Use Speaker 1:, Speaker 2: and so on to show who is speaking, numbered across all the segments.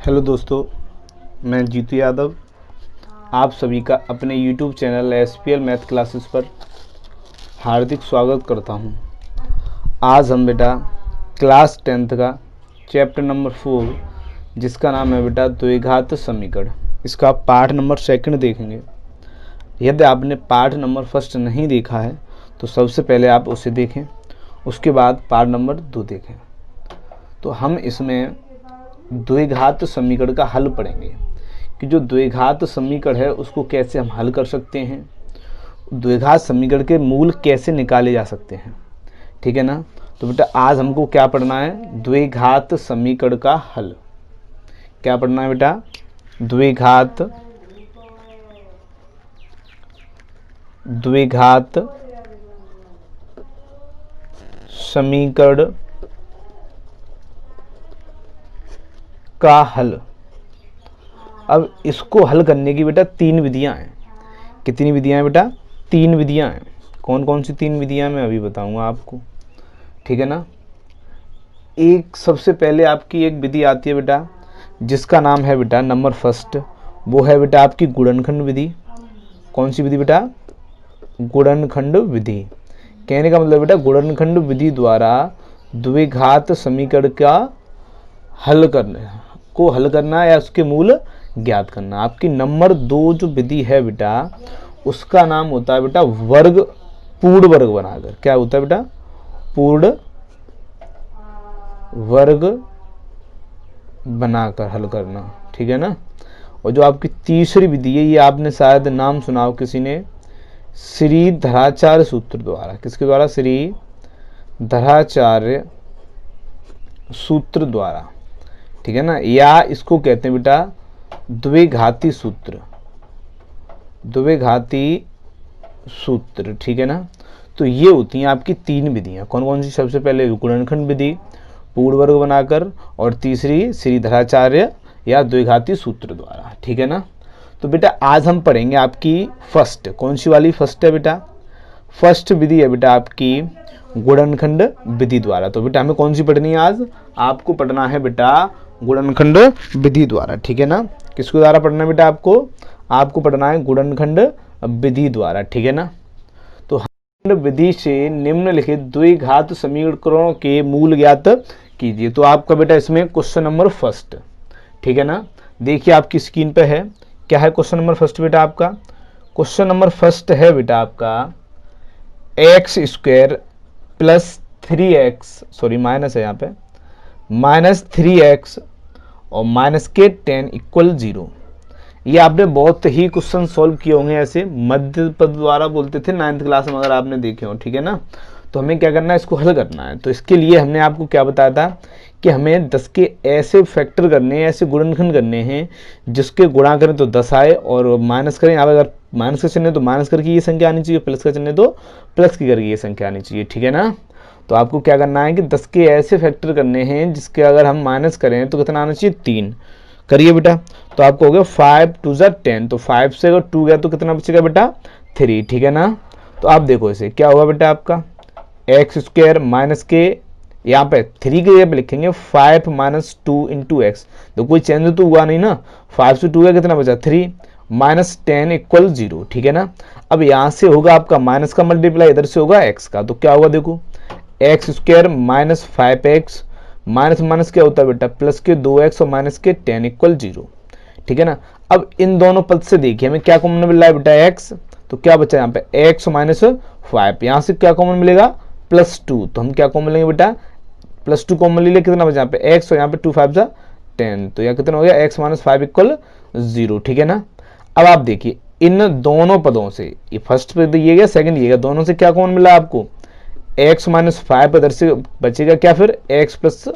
Speaker 1: Hello दोस्तों, मैं जीतू यादव आप सभी का अपने YouTube channel SPL math classes पर हार्दिक स्वागत करता हूं। आज हम बेटा क्लास 10th का चैप्टर नंबर 4 जिसका नाम है बेटा द्विघात समीकरण, इसका पार्ट नंबर 2 देखेंगे। यदि आपने पार्ट नंबर 1 नहीं देखा है तो सबसे पहले आप उसे देखें, उसके बाद पार्ट नंबर 2 देखें। तो हम इसमें द्विघात समीकरण का हल पढ़ेंगे कि जो द्विघात समीकरण है उसको कैसे हम हल कर सकते हैं, द्विघात समीकरण के मूल कैसे निकाले जा सकते हैं। ठीक है ना। तो बेटा आज हमको क्या पढ़ना है, द्विघात समीकरण का हल। क्या पढ़ना है बेटा, द्विघात समीकरण का हल। अब इसको हल करने की बेटा 3 विधियां हैं। कितनी विधियां हैं बेटा, 3 विधियां हैं। कौन कौन सी 3 विधियां मैं अभी बताऊंगा आपको। ठीक है ना। एक सबसे पहले आपकी एक विधि आती है बेटा जिसका नाम है बेटा नंबर 1, वो है बेटा आपकी गुणनखंड विधि। कौन सी विधि बेटा, गुणनखंड विधि। कहने का मतलब बेटा गुणनखंड विधि द्वारा द्विघात समीकरण का हल करना या उसके मूल ज्ञात करना। आपकी नंबर 2 जो विधि है बेटा उसका नाम होता है बेटा पूर्ण वर्ग बनाकर। क्या होता है बेटा, पूर्ण वर्ग बनाकर हल करना। ठीक है ना। और जो आपकी तीसरी विधि है, ये आपने शायद नाम सुना हो किसी ने, श्रीधराचार्य सूत्र द्वारा। किसके द्वारा, श्रीधराचार्य सूत्र द्वारा। ठीक है ना। या इसको कहते हैं बेटा द्विघाती सूत्र। ठीक है ना। तो ये होती हैं आपकी 3 विधियां। कौन कौन सी, सबसे पहले गुणनखंड विधि पूर्ण वर्ग बनाकर, और तीसरी श्रीधराचार्य या द्विघाती सूत्र द्वारा। ठीक है ना। तो बेटा आज हम पढ़ेंगे आपकी फर्स्ट, कौन सी वाली फर्स्ट है बेटा, फर्स्ट विधि है बेटा आपकी गुणनखंड विधि द्वारा। तो बेटा हमें कौन सी पढ़नी है आज, आपको पढ़ना है बेटा गुणनखंड विधि द्वारा। ठीक है ना। किसके द्वारा पढ़ना है बेटा, आपको पढ़ना है गुणनखंड विधि द्वारा। ठीक है ना। तो गुणनखंड विधि से निम्नलिखित द्विघात समीकरणों के मूल ज्ञात कीजिए। तो आपका बेटा इसमें क्वेश्चन नंबर 1, ठीक है ना, देखिए आपकी स्क्रीन पे है। क्या है क्वेश्चन नंबर 1 बेटा, आपका क्वेश्चन नंबर 1 है बेटा आपका x² plus 3x, sorry minus है यहाँ पे, -3x और -10 इक्वल 0। ये आपने बहुत ही क्वेश्चन सॉल्व किए होंगे, ऐसे मध्य पद द्वारा बोलते थे 9th क्लास में, अगर आपने देखे हो। ठीक है ना। तो हमें क्या करना है, इसको हल करना है। तो इसके लिए हमने आपको क्या बताया था कि हमें 10 के ऐसे फैक्टर करने हैं, ऐसे गुणनखंड करने हैं जिसके गुणा करें तो 10 आए, और माइनस करें, अगर माइनस का चिन्ह है तो माइनस करके ये संख्या आनी चाहिए, प्लस का चिन्ह है तो प्लस की करके ये संख्या आनी चाहिए। ठीक है ना। तो आपको क्या करना है कि 10 के ऐसे फैक्टर करने हैं जिसके अगर हम माइनस करें तो कितना आना चाहिए, 3। करिए बेटा। तो आपको हो गया 5 2 10, तो 5 से अगर 2 गया तो कितना बचेगा बेटा, 3। ठीक है ना। तो आप देखो इसे क्या होगा बेटा, आपका x² माइनस के, यहाँ पे 3 के जगह पे लिखेंगे 5 - 2 × x। तो कोई चेंज तो हुआ नहीं ना, 5 से 2 गया कितना बचा, 3, -10 इक्वल 0। ठीक है ना। अब यहाँ से होगा आपका माइनस का मल्टीप्लाई, इधर से होगा x का, तो क्या होगा देखो, x² minus 5x, minus minus क्या होता है बेटा, प्लस के 2x और माइनस के 10 इक्वल 0। ठीक है ना। अब इन दोनों पद से देखिए हमें क्या कॉमन मिल रहा है बेटा, x, तो क्या बचा यहाँ पे x -5, यहाँ से क्या कॉमन मिलेगा, +2, तो हम क्या कॉमन लेंगे बेटा, +2 कॉमन ले, कितना बचा यहाँ पे x, और यहाँ पे 2 5 10, तो यहाँ कितना हो गया, x - 5 इक्वल 0। ठीक है ना। अब आप देखिए इन दोनों पदों से, ये फर्स्ट पद ये गया, सेकंड ये गया, दोनों से क्या कॉमन मिला आपको, x - 5, इधर से बचेगा क्या, फिर x +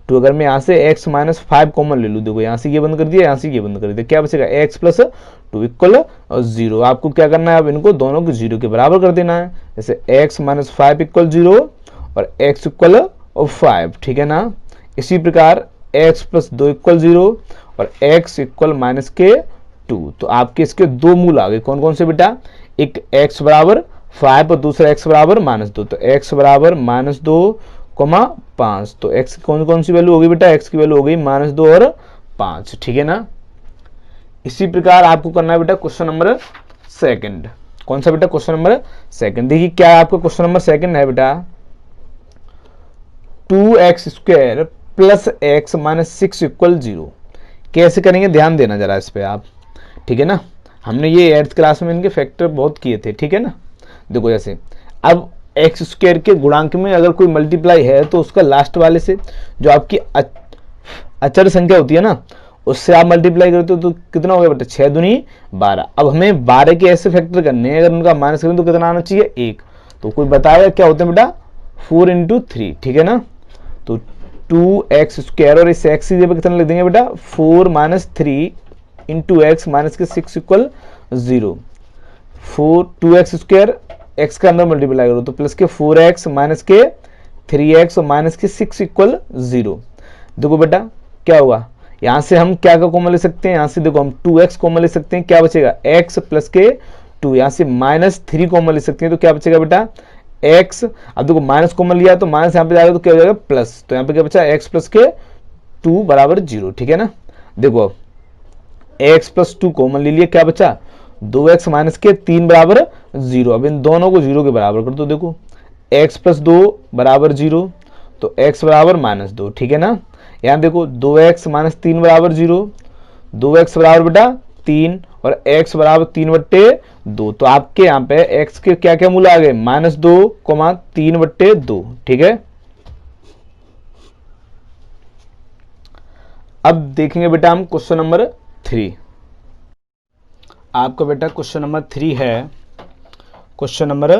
Speaker 1: 2। अगर मैं यहाँ से x - 5 कॉमन ले लूँ, देखो यहाँ से ये बंद कर दिया, यहाँ से ये बंद कर दिया, क्या बचेगा, x + 2 इक्वल 0। आपको क्या करना है, अब इनको दोनों को 0 के बराबर कर देना है। जैसे x - 5 इक्वल 0 और x इक्वल 5। ठीक है ना। इसी प्रकार x + 2 इक्वल 0 और x इक्वल -2। तो आपके इसके 2 मूल आ गए। कौन कौन से बेटा, एक x बराबर 5 और दूसरा x बराबर -2। तो x बराबर -2, 5। तो x कौन कौन सी वैल्यू होगी बेटा, x की वैल्यू हो गई -2 और 5, ठीक है ना। इसी प्रकार आपको करना है बेटा क्वेश्चन नंबर सेकंड। कौन सा बेटा? Question number second. देखिए क्या आपका क्वेश्चन नंबर सेकंड है बेटा, 2x² plus x minus 6 equal 0। कैसे करेंगे ध्यान देना जरा इस पे आप, ठीक है ना। हमने ये 8th क्लास में इनके फैक्टर बहुत किए थे, ठीक है ना। देखो जैसे अब x² के गुणांक में अगर कोई मल्टीप्लाई है तो उसका लास्ट वाले से जो आपकी अचर संख्या होती है ना उससे आप मल्टीप्लाई करते हो तो कितना हो गया बेटा? 6 दूनी 12। अब हमें 12 के ऐसे फैक्टर करने हैं, अगर उनका माइनस करें तो कितना आना चाहिए? 1। तो कोई बताएगा क्या होता है बेटा? 4 × 3, ठीक है ना। तो 2x² और इस x की जगह कितना लिख देंगे बेटा? 4 - 3 × x माइनस के 6 इक्वल 0। 2x² x का अंदर मल्टीप्लाई करो तो प्लस के 4x माइनस के 3x और माइनस के 6 इक्वल 0। देखो बेटा क्या होगा, यहां से हम क्या का कॉमन ले सकते हैं? यहां से देखो हम 2x कॉमन ले सकते हैं, क्या बचेगा? x प्लस के 2। यहां से -3 कॉमन ले सकते हैं तो क्या बचेगा बेटा? x। अब देखो माइनस कॉमन लिया तो माइनस यहाँ पे जाएगा तो क्या हो जाएगा? प्लस। तो यहाँ पे क्या बचा? x प्लस के 2 बराबर 0, ठीक है ना। देखो अब x प्लस 2 कॉमन ले लिया, क्या बचा? 2x माइनस के 3 बराबर 0। अब इन दोनों को 0 के बराबर कर दो। देखो x प्लस 2 बराबर 0 तो x बराबर -2, ठीक है ना। यहाँ देखो 2x माइनस 3 बराबर 0, 2x बराबर बेटा 3 और x बराबर 3/2। तो आपके यहाँ पे x के क्या क्या मूल्य आ गए? -2, 3/2, ठीक है। अब देखेंगे बेटा हम क्वेश्चन नंबर 3। आपका बेटा क्वेश्चन नंबर 3 है। क्वेश्चन नंबर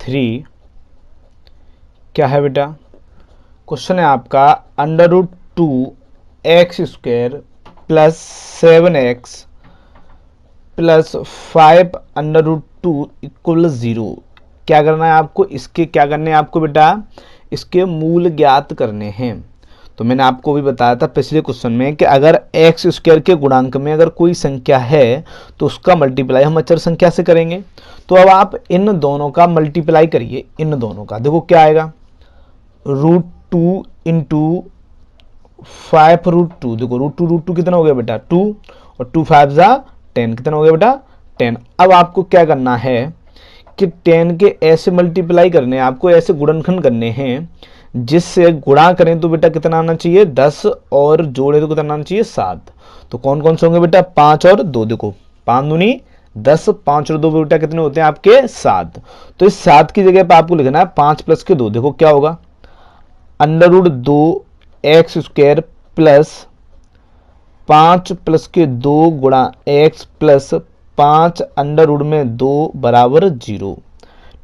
Speaker 1: 3 क्या है बेटा? क्वेश्चन है आपका √2x² plus 7x plus 5 √2 equal 0। क्या करना है आपको? इसके क्या करने हैं आपको बेटा? इसके मूल ज्ञात करने हैं। तो मैंने आपको भी बताया था पिछले क्वेश्चन में कि अगर x² के गुणांक में अगर कोई संख्या है तो उसका मल्टीप्लाई हम अचर संख्या से करेंगे। तो अब आप इन दोनों का मल्टीप्लाई करिए, इन दोनों का। देखो क्या आएगा? √2 × 5√2। देखो √2 कितना हो गया बेटा? 2 और 2 5 जा 10, कितना हो गया बेटा? 10। अब आपको क्या करना है कि 10 के ऐसे मल्टीप्लाई करने हैं, आपको ऐसे गुणनखंड करने हैं जिससे गुणा करें तो बेटा कितना आना चाहिए? 10 और जोड़े तो कितना आना चाहिए? 7। तो कौन कौन से होंगे बेटा? 5 और 2। देखो 5 दूनी 10, 5 और 2 बेटा कितने होते हैं आपके? 7। तो इस 7 की जगह पे आपको लिखना है 5 प्लस के 2। देखो क्या होगा? √2x² प्लस 5 प्लस के 2 गुणा x प्लस 5 √2 बराबर 0,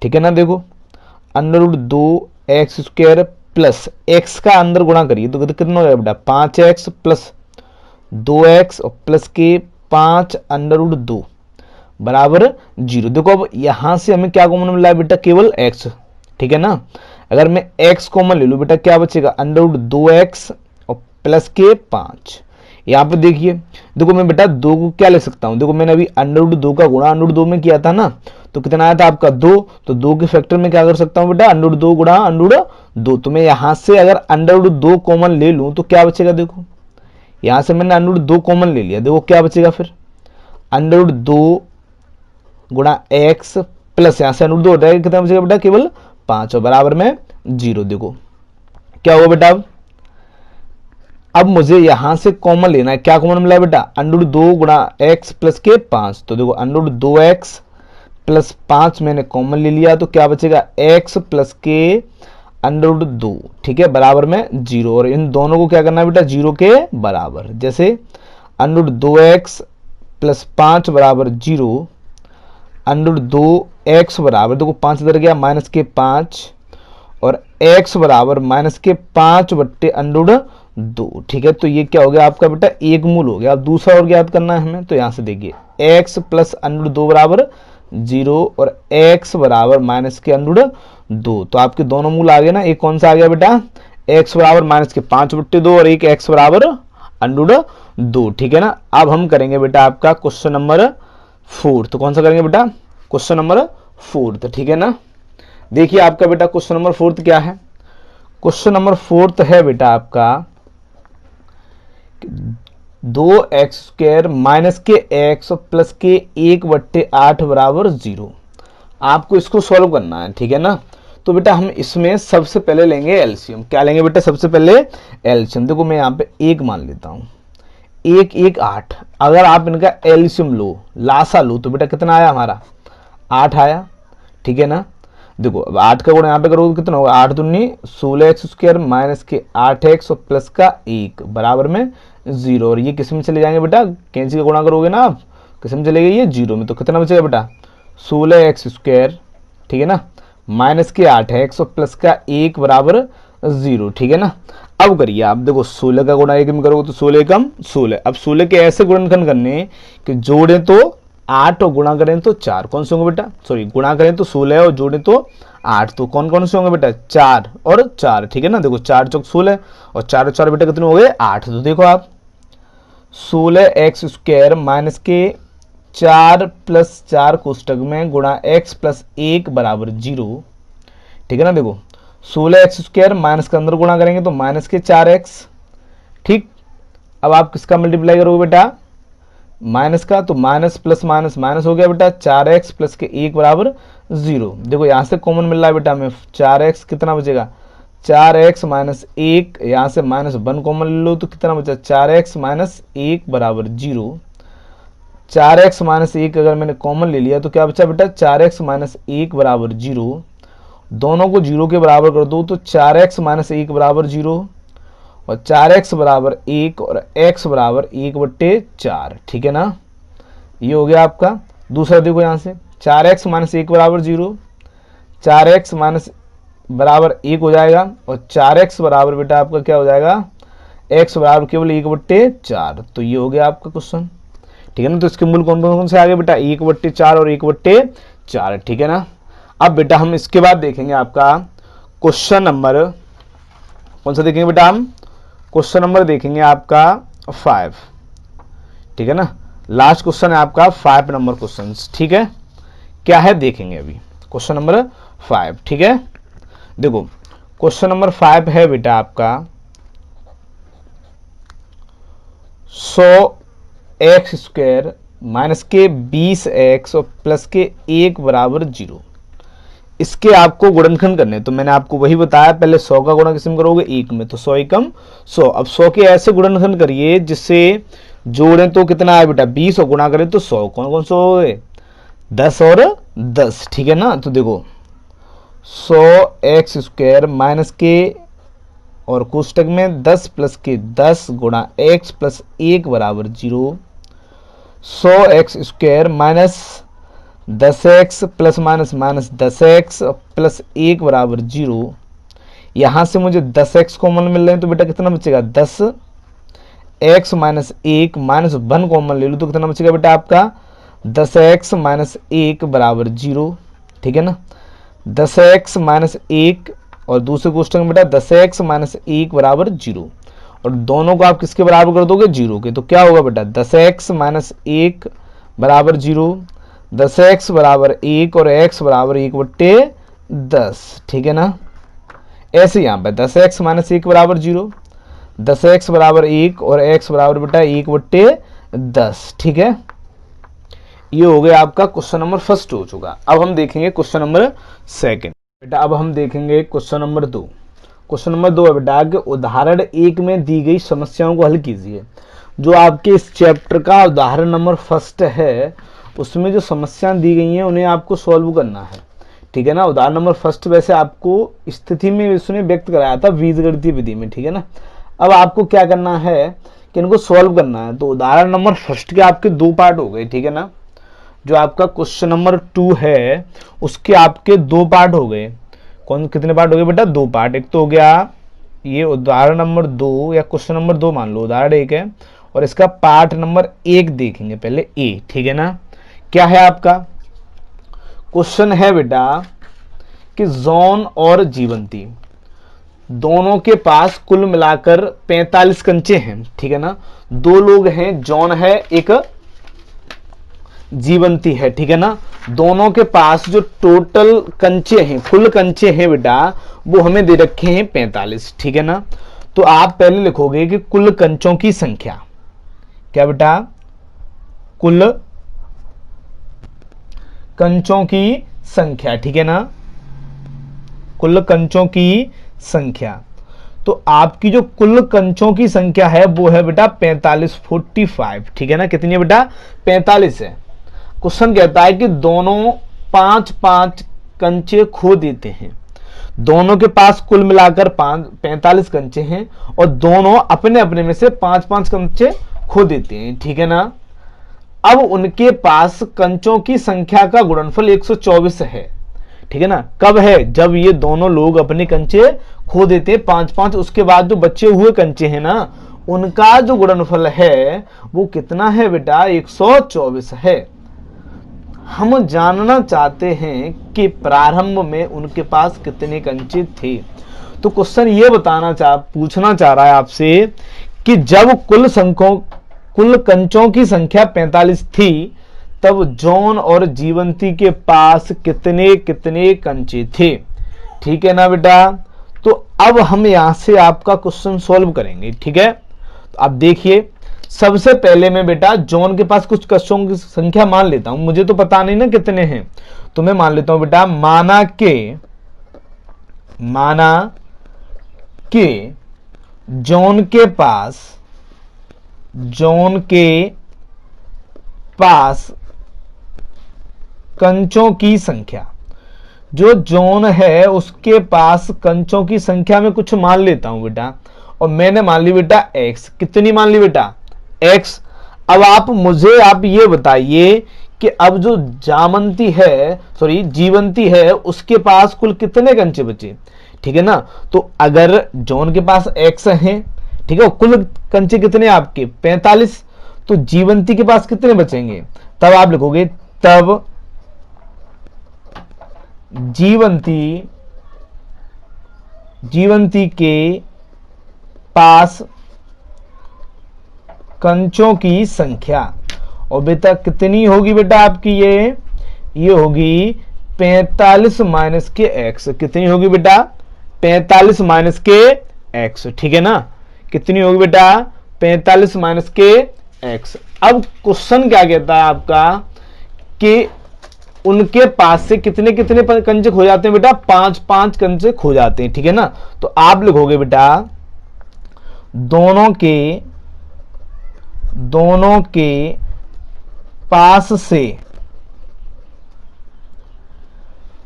Speaker 1: ठीक है ना। देखो √2x² प्लस x का अंदर गुणा करिए तो कितना हो जाएगा बेटा? 5x प्लस 2x और प्लस के 5 √2 बराबर 0। देखो अब यहां से हमें क्या कॉमन मिला है बेटा? केवल x, ठीक है ना। अगर मैं x कॉमन ले लूं बेटा क्या बचेगा? √2x और प्लस के 5। यहाँ पे देखिए, देखो मैं बेटा 2 को क्या ले सकता हूँ? देखो मैंने अभी √2 का गुणा √2 में किया था ना, तो कितना आया था आपका? 2। तो 2 के फैक्टर में क्या कर सकता हूँ बेटा? √2 गुणा √2। तो मैं यहाँ से अगर √2 कॉमन ले लूँ तो क्या बचेगा? देखो यहाँ से मैंने √2 कॉमन ले लिया, देखो क्या बचेगा फिर? √2 गुणा x प्लस यहाँ से √2 हटाएगा, कितना बचेगा बेटा? केवल 5 और बराबर में 0। देखो क्या हुआ बेटा? अब मुझे यहां से कॉमन लेना है, क्या कॉमन मिला बेटा? √2 गुणा x प्लस के 5। तो देखो √2x प्लस 5 मैंने कॉमन ले लिया तो क्या बचेगा? x प्लस के √2, ठीक है, बराबर में 0। और इन दोनों को क्या करना है बेटा? 0 के बराबर। जैसे √2x प्लस 5 बराबर 0, √2x बराबर, देखो 5 इधर गया माइनस के 5 और x बराबर माइनस के 5/√2, ठीक है। तो ये क्या हो गया आपका बेटा? एक मूल हो गया। अब दूसरा और ज्ञात करना है हमें, तो यहां से देखिए x प्लस √2 बराबर 0 और x बराबर माइनस के √2। तो आपके दोनों मूल आ गए ना। एक कौन सा आ गया बेटा? x बराबर माइनस के 5/2 और एक x बराबर √2, ठीक है ना। अब हम करेंगे बेटा आपका क्वेश्चन नंबर 4। तो कौन सा करेंगे बेटा? क्वेश्चन नंबर 4, ठीक है ना। देखिए आपका बेटा क्वेश्चन नंबर 4 क्या है? क्वेश्चन नंबर 4 है बेटा आपका 2x² माइनस के x और प्लस के 1/8 बराबर 0। आपको इसको सॉल्व करना है, ठीक है ना। तो बेटा हम इसमें सबसे पहले लेंगे एलसीएम। क्या लेंगे बेटा? सबसे पहले एलसीएम। देखो मैं यहाँ पे 1 मान लेता हूँ, 1 1 8। अगर आप इनका एलसीएम लो, लासा लो, तो बेटा कितना आया हमारा? 8 आया, ठीक है ना। देखो अब 8 का गुणा यहाँ पे करोगे कितना होगा? 8 दूनी 16x² माइनस के 8x और प्लस का 1 बराबर में 0। और ये किस में चले जाएंगे बेटा? कैंची का गुणा करोगे ना आप, किस में चलेगा? ये 0 में। तो कितना बचेगा बेटा? 16x², ठीक है ना, माइनस के 8x और प्लस का 1 बराबर 0, ठीक है ना। अब करिए आप, देखो 16 का गुणा 1 में करोगे तो 16 कम 16। अब 16 के ऐसे गुणनखंड करने कि जोड़े तो 8 और गुणा करें तो 4। कौन से होंगे बेटा? सॉरी, गुणा करें तो 16 और जोड़े तो 8। तो कौन कौन से होंगे बेटा? 4 और 4, ठीक है ना। देखो 4 चौक 16 और 4 और 4 बेटा कितने हो गए? 8। तो देखो आप 16x² माइनस के 4 प्लस 4 कोष्टक में गुणा x प्लस 1 बराबर 0, ठीक है ना। देखो 16x² माइनस के अंदर गुणा करेंगे तो माइनस के 4x, ठीक। अब आप किसका मल्टीप्लाई करोगे बेटा? माइनस का, तो माइनस प्लस माइनस माइनस हो गया बेटा, 4x प्लस के 1 बराबर 0। देखो यहाँ से कॉमन मिल रहा है बेटा हमें, 4x कितना बचेगा? 4x माइनस 1, यहाँ से माइनस 1 कॉमन ले लो तो कितना बचा? 4x माइनस 1 बराबर 0। 4x माइनस 1 अगर मैंने कॉमन ले लिया तो क्या बचा बेटा? 4x माइनस 1 बराबर 0। दोनों को 0 के बराबर कर दो तो 4x माइनस 1 बराबर 0 और 4x बराबर 1 और x बराबर 1/4, ठीक है ना। ये हो गया आपका। दूसरा देखो यहाँ से 4x माइनस 1 बराबर 0, 4x माइनस बराबर 1 हो जाएगा और 4x बराबर बेटा आपका क्या हो जाएगा? x बराबर केवल 1/4। तो ये हो गया आपका क्वेश्चन, ठीक है ना। तो इसके मूल कौन कौन से आ गए बेटा? 1/4 और 1/4, ठीक है ना। अब बेटा हम इसके बाद देखेंगे आपका क्वेश्चन नंबर, कौन सा देखेंगे बेटा? हम क्वेश्चन नंबर देखेंगे आपका 5, ठीक है ना। लास्ट क्वेश्चन है आपका 5 नंबर क्वेश्चन, ठीक है। क्या है देखेंगे अभी क्वेश्चन नंबर 5, ठीक है। देखो क्वेश्चन नंबर 5 है बेटा आपका 100x² माइनस के 20x और प्लस के 1 बराबर 0। इसके आपको गुणनखंड करने, तो मैंने आपको वही बताया, पहले 100 का गुणा किसमें करोगे? 1 में, तो 100 एकम 100। अब 100 के ऐसे गुणनखंड करिए जिससे जोड़ें तो कितना है बेटा? 20 और गुणा करें तो 100। कौन कौन से हो गए? 10 और 10, ठीक है ना। तो देखो 100x² माइनस के और कोष्टक में 10 प्लस के 10 गुणा x प्लस 1 बराबर 0। 100x² minus 10x plus minus minus 10x plus 1 बराबर 0। यहाँ से मुझे 10x कॉमन मिल रहे हैं तो बेटा कितना बचेगा? 10x माइनस 1 माइनस 1 कॉमन ले लो तो कितना बचेगा बेटा आपका? 10x माइनस 1 बराबर 0, ठीक है ना। 10x माइनस 1 और दूसरे क्वेश्चन में बेटा 10x माइनस 1 बराबर 0 और दोनों को आप किसके बराबर कर दोगे? 0 के। तो क्या होगा बेटा? 10x माइनस 1 बराबर 0, 10x बराबर 1 और x बराबर 1/10, ठीक है ना। ऐसे यहाँ पे 10x माइनस 1 बराबर 0, 10x बराबर 1 और x बराबर बेटा 1/10, ठीक है। ये हो गया आपका क्वेश्चन नंबर फर्स्ट हो चुका। अब हम देखेंगे क्वेश्चन नंबर सेकंड बेटा। अब हम देखेंगे क्वेश्चन नंबर 2। क्वेश्चन नंबर 2 है बेटा कि उदाहरण 1 में दी गई समस्याओं को हल कीजिए। जो आपके इस चैप्टर का उदाहरण नंबर फर्स्ट है उसमें जो समस्याएं दी गई हैं उन्हें आपको सॉल्व करना है, ठीक है ना। उदाहरण नंबर फर्स्ट वैसे आपको स्थिति में इसने व्यक्त कराया था बीजगणितीय विधि में, ठीक है ना। अब आपको क्या करना है कि इनको सॉल्व करना है। तो उदाहरण नंबर फर्स्ट के आपके 2 पार्ट हो गए, ठीक है ना। जो आपका क्वेश्चन नंबर 2 है उसके आपके 2 पार्ट हो गए। कौन कितने पार्ट हो गए बेटा? 2 पार्ट। एक तो हो गया ये उदाहरण नंबर 2 या क्वेश्चन नंबर 2 मान लो, उदाहरण 1 है और इसका पार्ट नंबर 1 देखेंगे पहले ए, ठीक है ना। क्या है आपका क्वेश्चन? है बेटा कि जॉन और जीवंती दोनों के पास कुल मिलाकर 45 कंचे हैं, ठीक है ना। 2 लोग हैं, जॉन है एक जीवंती है, ठीक है ना। दोनों के पास जो टोटल कंचे हैं, कुल कंचे हैं बेटा वो हमें दे रखे हैं 45, ठीक है ना। तो आप पहले लिखोगे कि कुल कंचों की संख्या, क्या बेटा, कुल कंचों की संख्या, ठीक है ना, कुल कंचों की संख्या। तो आपकी जो कुल कंचों की संख्या है वो है बेटा 45, 45, ठीक है ना। कितनी है बेटा, 45 है। क्वेश्चन कहता है कि दोनों 5-5 कंचे खो देते हैं। दोनों के पास कुल मिलाकर 45 कंचे हैं और दोनों अपने अपने में से 5-5 कंचे खो देते हैं, ठीक है ना। अब उनके पास कंचों की संख्या का गुणनफल 124 है, ठीक है ना। कब है, जब ये दोनों लोग अपने कंचे खो देते हैं 5-5, उसके बाद जो बचे हुए कंचे हैं ना, उनका जो गुणनफल है वो कितना है बेटा, 124 है। हम जानना चाहते हैं कि प्रारंभ में उनके पास कितने कंचे थे। तो क्वेश्चन ये पूछना चाह रहा है आपसे कि जब कुल कंचों की संख्या 45 थी, तब जॉन और जीवंती के पास कितने कितने कंचे थे, ठीक है ना बेटा। तो अब हम यहां से आपका क्वेश्चन सॉल्व करेंगे, ठीक है। तो आप देखिए, सबसे पहले मैं बेटा जॉन के पास कुछ कंचों की संख्या मान लेता हूं, मुझे तो पता नहीं ना कितने हैं, तो मैं मान लेता हूं बेटा, माना के जॉन के पास कंचों की संख्या, जो जॉन है उसके पास कंचों की संख्या में कुछ मान लेता हूं बेटा, और मैंने मान ली बेटा x। कितनी मान ली बेटा, x। अब आप ये बताइए कि अब जो जीवंती है उसके पास कुल कितने कंचे बचे, ठीक है ना। तो अगर जॉन के पास x है, ठीक है, कुल कंचे कितने आपके 45, तो जीवंती के पास कितने बचेंगे, तब आप लिखोगे, तब जीवंती के पास कंचों की संख्या, और बेटा कितनी होगी बेटा आपकी, ये होगी 45 माइनस के x। कितनी होगी बेटा, 45 माइनस के x, ठीक है ना। कितनी होगी बेटा, 45 माइनस के x। अब क्वेश्चन क्या कहता है आपका कि उनके पास से कितने कितने कंचे खो जाते हैं बेटा, 5-5 कंचे खो जाते हैं, ठीक है ना। तो आप लिखोगे बेटा, दोनों के पास से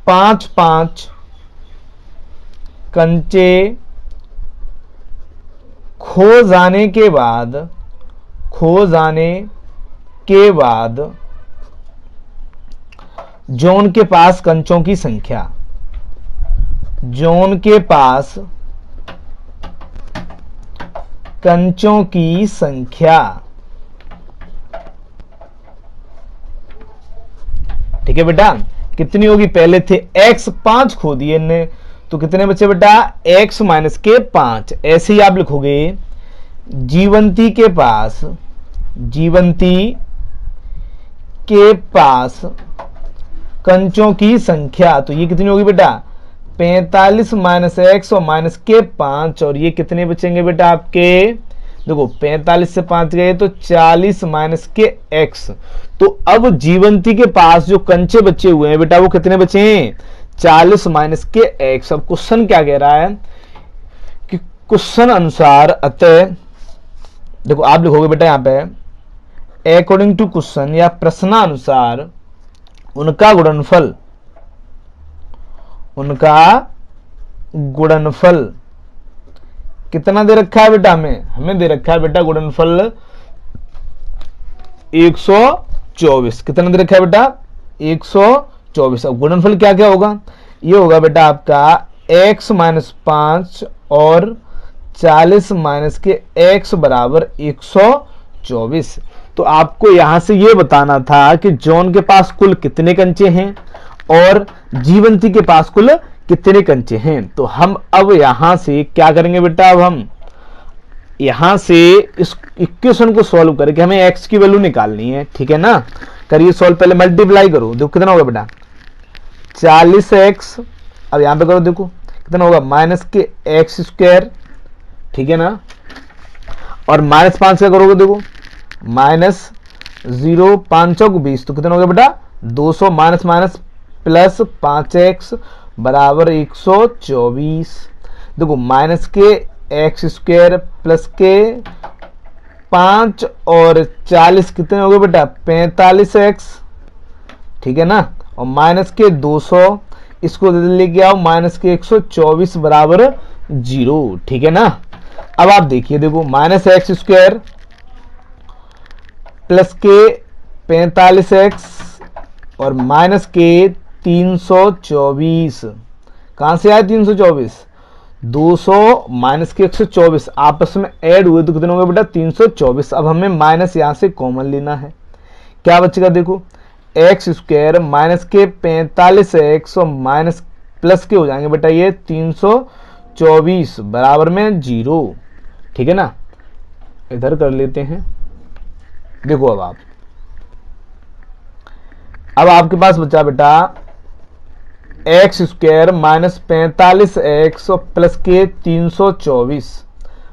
Speaker 1: 5-5 कंचे खो जाने के बाद जॉन के पास कंचों की संख्या, जॉन के पास कंचों की संख्या, ठीक है बेटा, कितनी होगी, पहले थे x, 5 खो दिए ने, तो कितने बचे बेटा, x माइनस के 5। ऐसे ही आप लिखोगे, जीवंती के पास कंचों की संख्या, तो ये कितनी होगी बेटा, 45 माइनस x और माइनस के 5, और ये कितने बचेंगे बेटा आपके, देखो 45 से 5 गए तो 40 माइनस के x। तो अब जीवंती के पास जो कंचे बचे हुए हैं बेटा वो कितने बचे हैं, 40 माइनस के x। अब क्वेश्चन क्या कह रहा है कि क्वेश्चन अनुसार, अतः देखो आप लिखोगे बेटा यहां पे, अकॉर्डिंग टू क्वेश्चन या प्रश्नानुसार उनका गुणनफल कितना दे रखा है बेटा, हमें दे रखा है बेटा गुणनफल 124। कितना दे रखा है बेटा, 124। अब गुणनफल क्या क्या होगा, ये होगा बेटा आपका x माइनस 5 और 40 माइनस के x बराबर 124। तो आपको यहां से ये बताना था कि जॉन के पास कुल कितने कंचे हैं और जीवंती के पास कुल कितने कंचे हैं। तो हम अब यहां से क्या करेंगे बेटा, अब हम यहां से इस इक्वेशन को सॉल्व करके हमें x की वैल्यू निकालनी है, ठीक है ना। करिए सॉल्व, पहले मल्टीप्लाई करो, देखो कितना होगा बेटा, 40x, अब यहां पे करो, देखो कितना होगा, माइनस के x स्क्वायर, ठीक है ना, और माइनस 5 का करोगे, देखो माइनस 0 5 चौक 20, तो कितना हो गया बेटा 200 माइनस माइनस प्लस 5x बराबर 124। देखो माइनस के एक्स स्क्वायर प्लस के 5 और 40 कितने हो गए बेटा 45x, ठीक है ना, और माइनस के 200 इसको लेके आओ माइनस के 124 बराबर 0, ठीक है ना। अब आप देखिए, देखो माइनस एक्स स्क्वायर प्लस के 45x और माइनस के 324, कहां से आए 324, 200 माइनस के 124 आपस में ऐड हुए तो कितने होंगे बेटा 324। अब हमें माइनस यहां से कॉमन लेना है, क्या बचेगा देखो एक्स स्क्वायर माइनस के 45x और माइनस प्लस के हो जाएंगे बेटा ये 324 बराबर में 0, ठीक है ना। इधर कर लेते हैं, देखो अब आपके पास बचा बेटा एक्स स्क्वायर माइनस 45x और प्लस के 324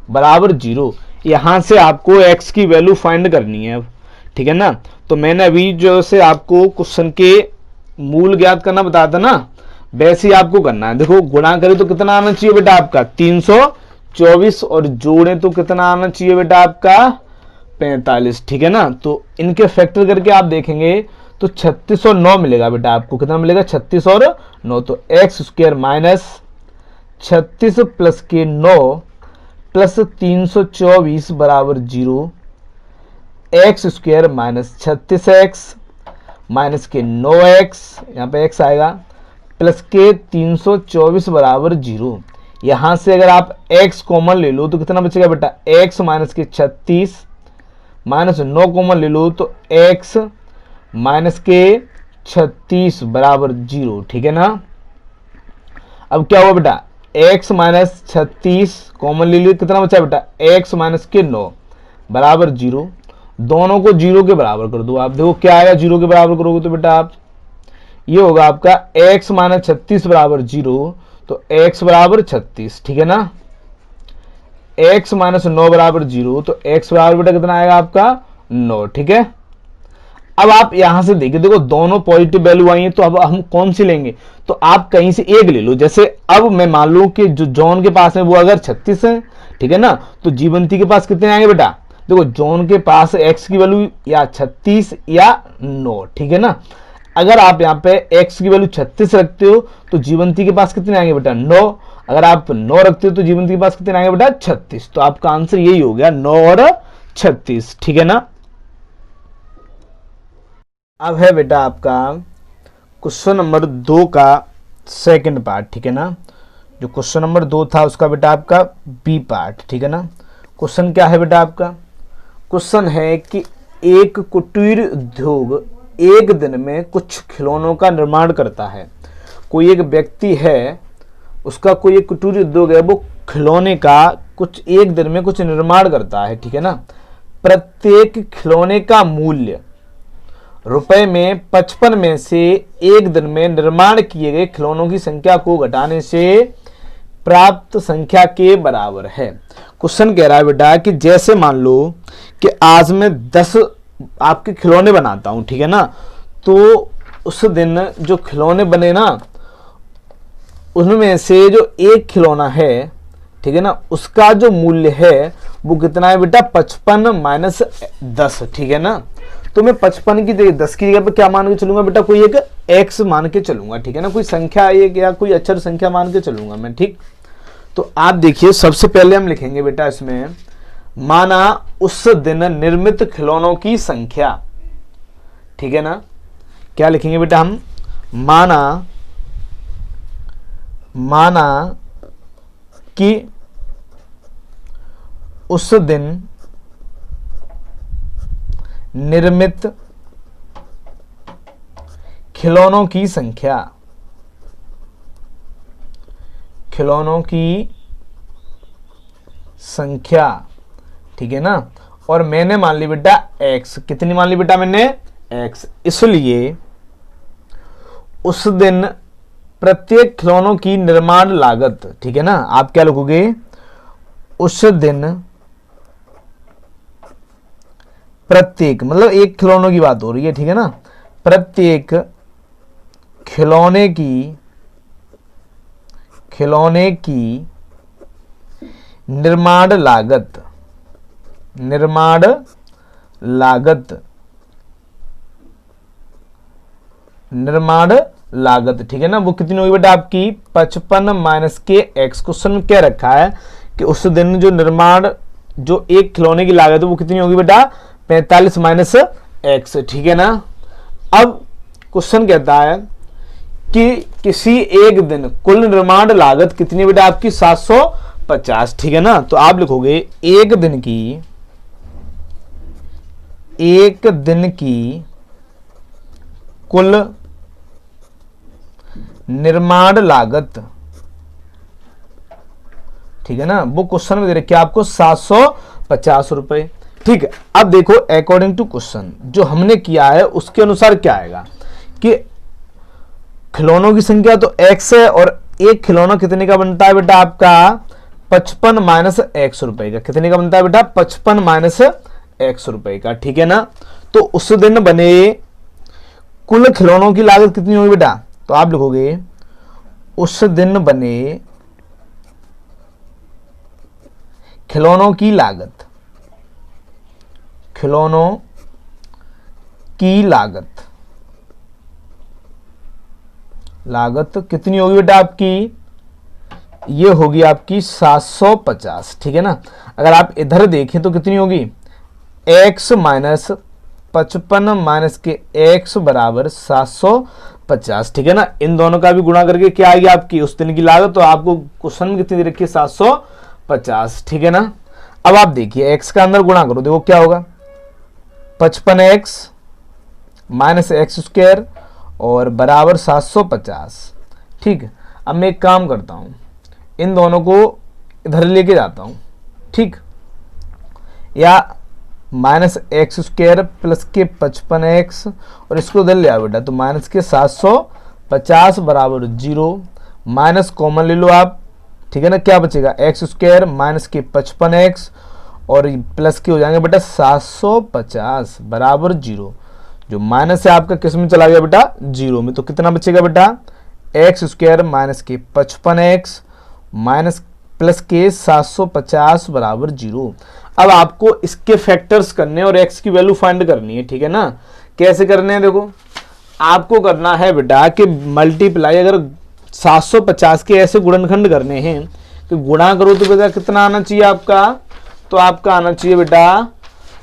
Speaker 1: बराबर 0। यहां से आपको x की वैल्यू फाइंड करनी है अब, ठीक है ना। तो मैंने अभी जो से आपको क्वेश्चन के मूल ज्ञात करना बताया था ना, वैसे ही आपको करना है। देखो गुणा करें तो कितना आना चाहिए बेटा आपका 324 और जोड़ें तो कितना आना चाहिए बेटा आपका 45, ठीक है ना। तो इनके फैक्टर करके आप देखेंगे तो 36 और 9 मिलेगा बेटा आपको, कितना मिलेगा 36 और 9। तो एक्स स्क्वायर माइनस 36 प्लस के 9 प्लस 324 बराबर 0, x square minus 36x minus के 9x, यहाँ पे x आएगा, प्लस के 324 बराबर 0। यहां से अगर आप x कॉमन ले लो तो कितना बचेगा बेटा x माइनस के 36 माइनस 9 कॉमन ले लो तो x माइनस के 36 बराबर 0, ठीक है ना। अब क्या हुआ बेटा x माइनस 36 कॉमन ले लिया, कितना बचा बेटा x माइनस के 9 बराबर 0। दोनों को 0 के बराबर कर दो आप, देखो क्या आएगा 0 के बराबर करोगे तो बेटा आप ये होगा आपका x माइनस 36 बराबर 0, तो x बराबर 36, ठीक है ना। x माइनस 9 बराबर 0, तो x बराबर बेटा कितना आएगा आपका 9, ठीक है। अब आप यहां से देखिए, देखो दोनों पॉजिटिव वैल्यू आई है, तो अब हम कौन सी लेंगे, तो आप कहीं से एक ले लो। जैसे अब मैं मान लूं कि जो जॉन के पास है वो अगर 36 है, ठीक है ना, तो जीवंती के पास कितने आएंगे बेटा, देखो जॉन के पास x की वैल्यू या 36 या 9, ठीक है ना। अगर आप यहाँ पे x की वैल्यू 36 रखते हो तो जीवंती के पास कितने आएंगे बेटा 9, अगर आप 9 रखते हो तो जीवंती के पास कितने आएंगे बेटा 36। तो आपका आंसर यही हो गया 9 और 36, ठीक है ना। अब है बेटा आपका क्वेश्चन नंबर 2 का सेकंड पार्ट, ठीक है ना। जो क्वेश्चन नंबर 2 था उसका बेटा आपका बी पार्ट, ठीक है ना। क्वेश्चन क्या है बेटा आपका, क्वेश्चन है कि एक कुटीर उद्योग एक दिन में कुछ खिलौनों का निर्माण करता है। कोई एक व्यक्ति है, उसका कोई एक कुटीर उद्योग है, वो खिलौने का कुछ एक दिन में कुछ निर्माण करता है, ठीक है ना। प्रत्येक खिलौने का मूल्य रुपए में 55 में से एक दिन में निर्माण किए गए खिलौनों की संख्या को घटाने से प्राप्त संख्या के बराबर है। क्वेश्चन कह रहा है बेटा कि जैसे मान लो कि आज मैं 10 आपके खिलौने बनाता हूं, ठीक है ना, तो उस दिन जो खिलौने बने ना उनमें से जो एक खिलौना है, ठीक है ना, उसका जो मूल्य है वो कितना है बेटा 55 माइनस 10, ठीक है ना। तो मैं 55 की जगह 10 की जगह पे क्या मान के चलूंगा बेटा, कोई एक x मान के चलूंगा, ठीक है ना, कोई संख्या एक या कोई अक्षर संख्या मान के चलूंगा मैं, ठीक। तो आप देखिए सबसे पहले हम लिखेंगे बेटा इसमें माना उस दिन निर्मित खिलौनों की संख्या, ठीक है ना। क्या लिखेंगे बेटा हम, माना कि उस दिन निर्मित खिलौनों की संख्या, ठीक है ना। और मैंने मान ली बेटा x, कितनी मान ली बेटा मैंने x, इसलिए उस दिन प्रत्येक खिलौनों की निर्माण लागत, ठीक है ना, आप क्या लिखोगे, उस दिन प्रत्येक मतलब एक खिलौनों की बात हो रही है, ठीक है ना, प्रत्येक खिलौने की निर्माण लागत, ठीक है ना, वो कितनी होगी बेटा आपकी 55 माइनस के एक्स। क्वेश्चन में क्या रखा है कि उस दिन जो एक खिलौने की लागत है वो कितनी होगी बेटा 45 माइनस एक्स, ठीक है ना। अब क्वेश्चन कहता है कि किसी एक दिन कुल निर्माण लागत कितनी बेटा आपकी 750, ठीक है ना। तो आप लिखोगे एक दिन की कुल निर्माण लागत, ठीक है ना, वो क्वेश्चन में दे रखी है आपको 750 रुपए, ठीक है। अब देखो अकॉर्डिंग टू क्वेश्चन जो हमने किया है उसके अनुसार क्या आएगा कि खिलौनों की संख्या तो x है और एक खिलौना कितने का बनता है बेटा आपका 55 माइनस एक्स रुपए का। कितने का बनता है बेटा 55 माइनस एक्स रुपए का, ठीक है ना। तो उस दिन बने कुल खिलौनों की लागत कितनी होगी बेटा, तो आप लिखोगे उस दिन बने खिलौनों की लागत कितनी होगी बेटा आपकी, ये होगी आपकी 750, ठीक है ना। अगर आप इधर देखें तो कितनी होगी x माइनस 55 माइनस के x बराबर 750, ठीक है ना। इन दोनों का भी गुणा करके क्या आएगी आपकी उस दिन की लागत, तो आपको क्वेश्चन में कितनी दे रखी है 750, ठीक है ना। अब आप देखिए x का अंदर गुणा करो, देखो क्या होगा 55x माइनस एक्स स्क्वायर और बराबर 750, ठीक। अब मैं एक काम करता हूं, इन दोनों को इधर लेके जाता हूं, ठीक, या माइनस एक्स स्क्वायर प्लस के 55x और इसको इधर ले आओ बेटा, तो माइनस के 750 बराबर 0, माइनस कॉमन ले लो आप, ठीक है ना, क्या बचेगा एक्स स्क्वायर माइनस के 55x और प्लस के हो जाएंगे बेटा 750 बराबर 0। जो माइनस है आपका किस में चला गया बेटा 0 में, तो कितना बचेगा बेटा एक्स स्क्वायर माइनस के 55x माइनस प्लस के 750 बराबर 0। अब आपको इसके फैक्टर्स करने और x की वैल्यू फाइंड करनी है, ठीक है ना। कैसे करने हैं, देखो आपको करना है बेटा कि मल्टीप्लाई, अगर 750 के ऐसे गुणनखंड करने हैं तो गुणा करो तो बेटा कितना आना चाहिए आपका, तो आपका आना चाहिए बेटा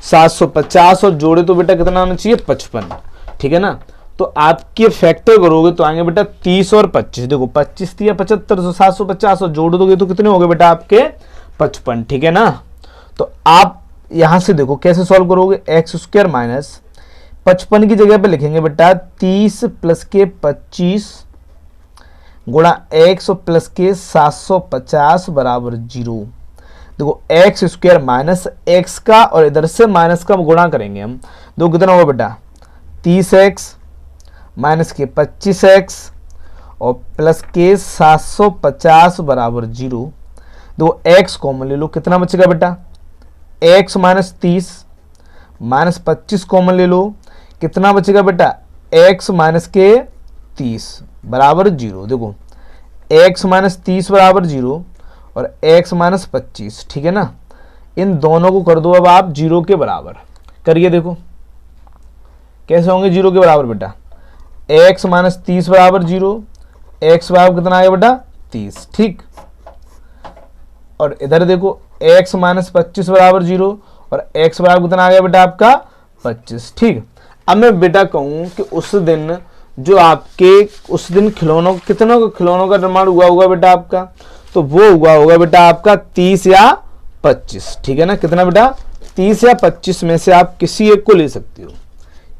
Speaker 1: 750 और जोड़े तो बेटा कितना आना चाहिए 55, ठीक है ना। तो आपके फैक्टर करोगे तो आएंगे बेटा 30 और 25, देखो 25 दिया 75, 750 और जोड़ दोगे तो कितने हो गए बेटा आपके 55, ठीक है ना। तो आप यहां से देखो कैसे सॉल्व करोगे, एक्स स्क्वायर माइनस 55 की जगह पे लिखेंगे बेटा 30 प्लस के 25 गुणा एक्स प्लस के 750 बराबर 0। देखो एक्स स्क्वायर माइनस एक्स का और इधर से माइनस का गुणा करेंगे हम, देखो कितना होगा बेटा 30x माइनस के 25x और प्लस के 750 बराबर 0। देखो x कॉमन ले लो, कितना बचेगा बेटा x माइनस 30 माइनस 25 कॉमन ले लो, कितना बचेगा बेटा x माइनस के 30 बराबर 0। देखो x माइनस 30 बराबर 0 और x माइनस 25, ठीक है ना। इन दोनों को कर दो अब आप 0 के बराबर, करिए देखो कैसे होंगे 0 के बराबर बेटा, x माइनस 30 बराबर 0, x बराबर कितना आएगा बेटा 30, ठीक। और इधर देखो x माइनस 25 बराबर 0 और x बराबर कितना आ गया बेटा आपका 25, ठीक। अब मैं बेटा कहूं कि उस दिन जो आपके उस दिन खिलौनों कितनों खिलौनों का निर्माण हुआ होगा बेटा आपका, तो वो हुआ होगा बेटा आपका 30 या 25, ठीक है ना। कितना बेटा 30 या 25 में से आप किसी एक को ले सकते हो,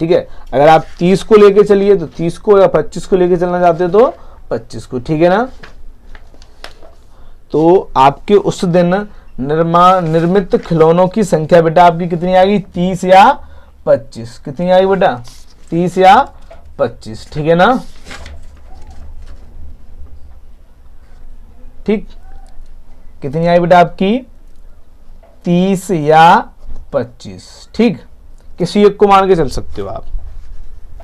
Speaker 1: ठीक है। अगर आप 30 को लेके चलिए तो 30 को, या 25 को लेके चलना चाहते हो तो 25 को, ठीक है ना। तो आपके उस दिन निर्मित खिलौनों की संख्या बेटा आपकी कितनी आएगी 30 या 25, कितनी आएगी बेटा 30 या 25, ठीक है ना। ठीक, कितनी आई बेटा आपकी 30 या 25, ठीक। किसी एक को मान के चल सकते हो आप।